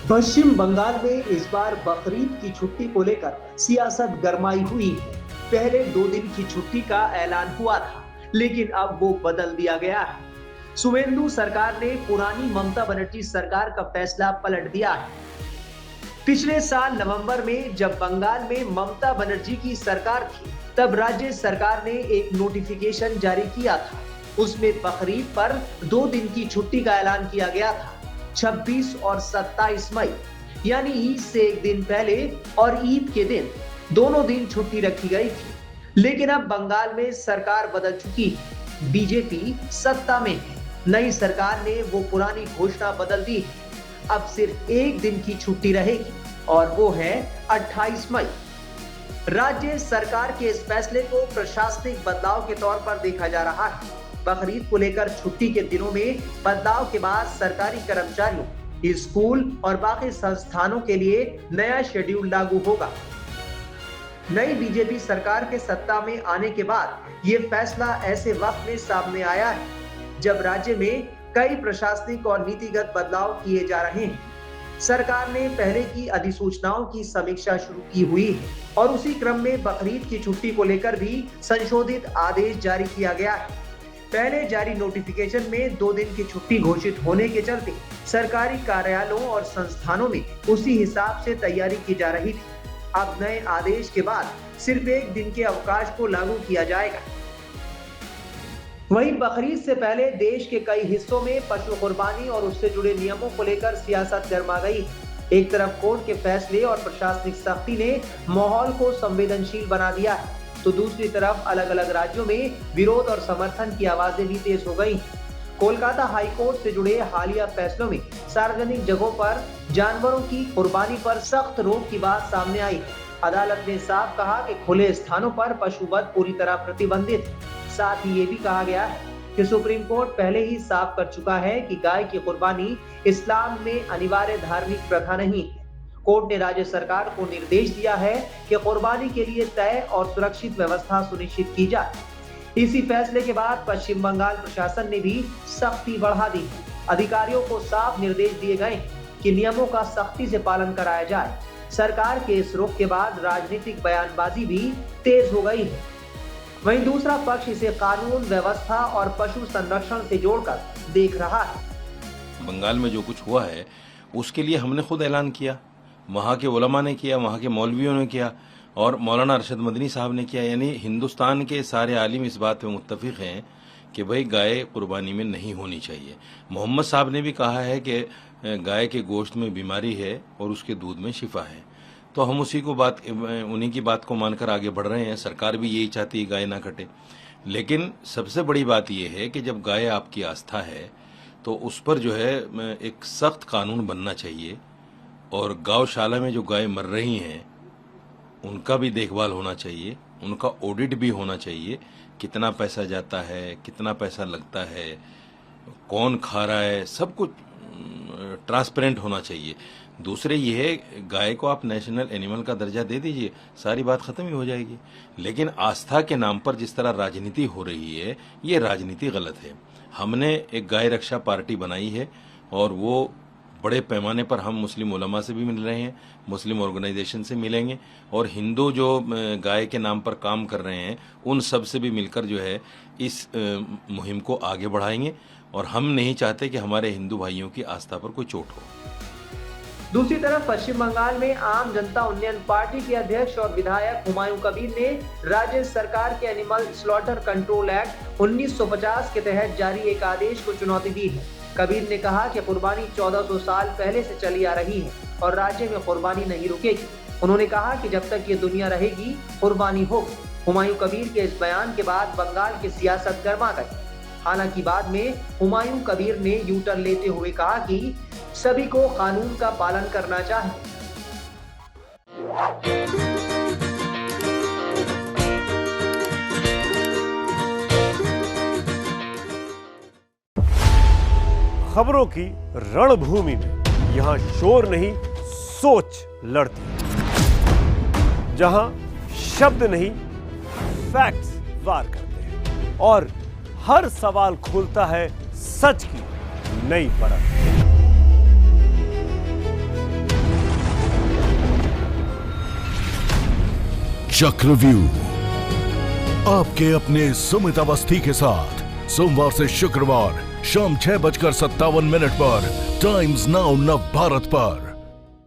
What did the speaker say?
पश्चिम बंगाल में इस बार बकरीद की छुट्टी को लेकर सियासत गरमाई हुई है। पहले 2 दिन की छुट्टी का ऐलान हुआ था, लेकिन अब वो बदल दिया गया है। शुवेंदु सरकार ने पुरानी ममता बनर्जी सरकार का फैसला पलट दिया है। पिछले साल नवंबर में जब बंगाल में ममता बनर्जी की सरकार थी, तब राज्य सरकार ने एक नोटिफिकेशन जारी किया था। उसमें बकरीद पर 2 दिन की छुट्टी का ऐलान किया गया था, 26 और 27 मई, यानी ईद से एक दिन पहले और ईद के दिन दोनों दिन छुट्टी रखी गई थी। लेकिन अब बंगाल में सरकार बदल चुकी है, बीजेपी सत्ता में है। नई सरकार ने वो पुरानी घोषणा बदल दी है। अब सिर्फ एक दिन की छुट्टी रहेगी और वो है 28 मई। राज्य सरकार के इस फैसले को प्रशासनिक बदलाव के तौर पर देखा जा रहा है। बकरीद को लेकर छुट्टी के दिनों में बदलाव के बाद सरकारी कर्मचारियों, स्कूल और बाकी संस्थानों के लिए नया शेड्यूल लागू होगा। नई बीजेपी सरकार के सत्ता में आने के बाद ये फैसला ऐसे वक्त में सामने आया है जब राज्य में कई प्रशासनिक और नीतिगत बदलाव किए जा रहे हैं। सरकार ने पहले की अधिसूचनाओं की समीक्षा शुरू की हुई है और उसी क्रम में बकरीद की छुट्टी को लेकर भी संशोधित आदेश जारी किया गया है। पहले जारी नोटिफिकेशन में 2 दिन की छुट्टी घोषित होने के चलते सरकारी कार्यालयों और संस्थानों में उसी हिसाब से तैयारी की जा रही थी। अब नए आदेश के बाद सिर्फ एक दिन के अवकाश को लागू किया जाएगा। वहीं बकरीद से पहले देश के कई हिस्सों में पशु कुर्बानी और उससे जुड़े नियमों को लेकर सियासत गर्मा गई। एक तरफ कोर्ट के फैसले और प्रशासनिक सख्ती ने माहौल को संवेदनशील बना दिया है, तो दूसरी तरफ अलग अलग राज्यों में विरोध और समर्थन की आवाजें भी तेज हो गई। कोलकाता हाई कोर्ट से जुड़े हालिया फैसलों में सार्वजनिक जगहों पर जानवरों की कुर्बानी पर सख्त रोक की बात सामने आई। अदालत ने साफ कहा कि खुले स्थानों पर पशुवध पूरी तरह प्रतिबंधित है। साथ ही ये भी कहा गया है कि सुप्रीम कोर्ट पहले ही साफ कर चुका है कि गाय की कुर्बानी इस्लाम में अनिवार्य धार्मिक प्रथा नहीं है। कोर्ट ने राज्य सरकार को निर्देश दिया है कि कुर्बानी के लिए तय और सुरक्षित व्यवस्था सुनिश्चित की जाए। इसी फैसले के बाद पश्चिम बंगाल प्रशासन ने भी सख्ती बढ़ा दी। अधिकारियों को साफ निर्देश दिए गए कि नियमों का सख्ती से पालन कराया जाए। सरकार के इस रुख के बाद राजनीतिक बयानबाजी भी तेज हो गई है। वहीं दूसरा पक्ष इसे कानून व्यवस्था और पशु संरक्षण से जोड़कर देख रहा है। बंगाल में जो कुछ हुआ है उसके लिए हमने खुद ऐलान किया, वहाँ के उलमा ने किया, वहाँ के मौलवियों ने किया और मौलाना अरशद मदनी साहब ने किया। यानी हिंदुस्तान के सारे आलिम इस बात पे मुत्तफिक हैं कि भाई गाय कुर्बानी में नहीं होनी चाहिए। मोहम्मद साहब ने भी कहा है कि गाय के गोश्त में बीमारी है और उसके दूध में शिफा है, तो हम उन्हीं की बात को मानकर आगे बढ़ रहे हैं। सरकार भी यही चाहती है गाय ना कटे। लेकिन सबसे बड़ी बात यह है कि जब गाय आपकी आस्था है तो उस पर जो है एक सख्त कानून बनना चाहिए और गौशाला में जो गाय मर रही हैं उनका भी देखभाल होना चाहिए, उनका ऑडिट भी होना चाहिए। कितना पैसा जाता है, कितना पैसा लगता है, कौन खा रहा है, सब कुछ ट्रांसपेरेंट होना चाहिए। दूसरे ये है, गाय को आप नेशनल एनिमल का दर्जा दे दीजिए, सारी बात खत्म ही हो जाएगी। लेकिन आस्था के नाम पर जिस तरह राजनीति हो रही है, ये राजनीति गलत है। हमने एक गाय रक्षा पार्टी बनाई है और वो बड़े पैमाने पर हम मुस्लिम उलमा से भी मिल रहे हैं, मुस्लिम ऑर्गेनाइजेशन से मिलेंगे और हिंदू जो गाय के नाम पर काम कर रहे हैं उन सब से भी मिलकर जो है इस मुहिम को आगे बढ़ाएंगे। और हम नहीं चाहते कि हमारे हिंदू भाइयों की आस्था पर कोई चोट हो। दूसरी तरफ पश्चिम बंगाल में आम जनता उन्नयन पार्टी के अध्यक्ष और विधायक हुमायूं कबीर ने राज्य सरकार के एनिमल स्लॉटर कंट्रोल एक्ट 1950 के तहत जारी एक आदेश को चुनौती दी है। कबीर ने कहा कि कुर्बानी 1400 साल पहले से चली आ रही है और राज्य में कुर्बानी नहीं रुकेगी। उन्होंने कहा कि जब तक ये दुनिया रहेगी कुर्बानी होगी। हुमायूं कबीर के इस बयान के बाद बंगाल की सियासत गर्मा गई। हालांकि बाद में हुमायूं कबीर ने यू टर्न लेते हुए कहा कि सभी को कानून का पालन करना चाहिए। खबरों की रणभूमि में यहां शोर नहीं सोच लड़ती है, जहां शब्द नहीं फैक्ट्स वार करते हैं और हर सवाल खोलता है सच की नई परत। चक्रव्यूह, आपके अपने सुमित अवस्थी के साथ सोमवार से शुक्रवार शाम 6:57 पर टाइम्स नाउ नव भारत पर।